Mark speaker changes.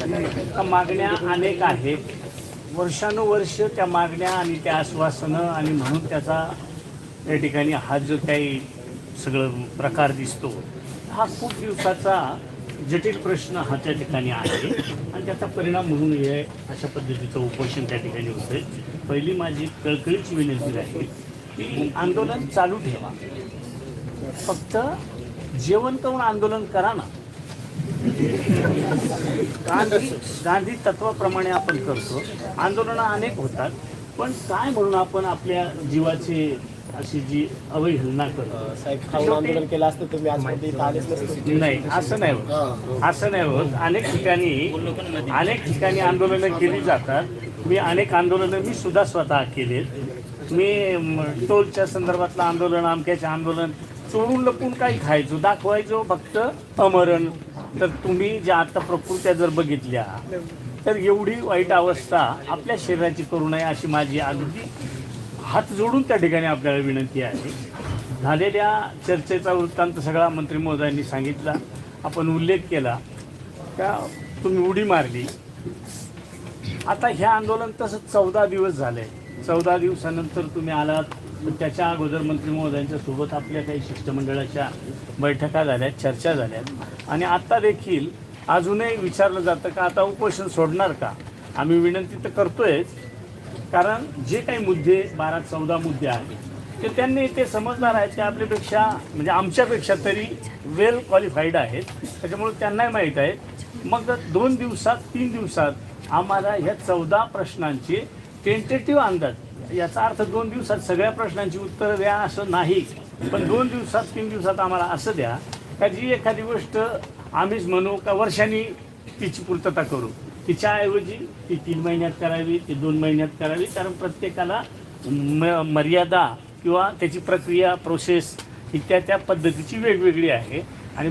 Speaker 1: त्या मागण्या अनेक आहेत, वर्षानुवर्ष त्या मागण्या आणि त्या आश्वासनं आणि म्हणून त्याचा त्या ठिकाणी हा जो काही सगळं प्रकार दिसतो हा खूप दिवसाचा जटिल प्रश्न हा त्या ठिकाणी आहे आणि त्याचा परिणाम म्हणून हे अशा पद्धतीचं उपोषण त्या ठिकाणी होतंय. पहिली माझी कळकळीची विनंती आहे की आंदोलन चालू ठेवा, फक्त जेवण करून आंदोलन करा ना. गांधी तत्वाप्रमाणे आपण करतो, आंदोलनं अनेक होतात, पण काय म्हणून आपण आपल्या जीवाची अशी जी अवहेलना करतो.
Speaker 2: आंदोलन केलं असतं तुम्ही आजपर्यंत आलेच नसते.
Speaker 1: नाही, असं नाही होत, असं नाही होत. अनेक ठिकाणी आंदोलनं केली जातात. मी अनेक आंदोलनं मी सुद्धा स्वतः केलेत. मी टोलच्या संदर्भातलं आंदोलन, अमक्याचे आंदोलन चोरून लपून काही खायचो, दाखवायचो फक्त अमरण. तर तुम्ही ज्या आता प्रकृत्या जर बघितल्या तर एवढी वाईट अवस्था आपल्या शरीराची करू नये अशी माझी अगदी हात जोडून त्या ठिकाणी आपल्याला विनंती आहे. झालेल्या चर्चेचा वृत्तांत सगळा मंत्री महोदयांनी सांगितला, आपण उल्लेख केला का तुम्ही उडी मारली. आता हे आंदोलन तसं 14 दिवस झाले. 14 दिवसानंतर तुम्ही आलात, पण त्याच्या अगोदर मंत्री महोदयांच्या सोबत आपल्या काही शिष्टमंडळाच्या बैठका झाल्या, चर्चा झाल्या आणि आत्ता देखील अजूनही विचारलं जातं का आता उपोषण सोडणार का. आम्ही विनंती तर करतोयच, कारण जे काही मुद्दे 12-14 मुद्दे आहेत ते त्यांनी ते समजणार आहेत, ते आपल्यापेक्षा म्हणजे आमच्यापेक्षा तरी वेल क्वालिफाईड आहेत, त्याच्यामुळे त्यांनाही माहीत आहे. मग 2 दिवसात 3 दिवसात आम्हाला ह्या 14 प्रश्नांचे टेंटेटिव्ह अंदाज, याचा अर्थ 2 दिवसात सगळ्या प्रश्नांची उत्तरं द्या असं नाही, पण 2 दिवसात 3 दिवसात आम्हाला असं द्या का जी एखादी गोष्ट आम्हीच म्हणू का वर्षांनी तिची पूर्तता करू. तिच्याऐवजी ती 3 महिन्यात करावी, ती 2 महिन्यात करावी, कारण प्रत्येकाला मर्यादा किंवा त्याची प्रक्रिया प्रोसेस ही त्या पद्धतीची वेगवेगळी आहे.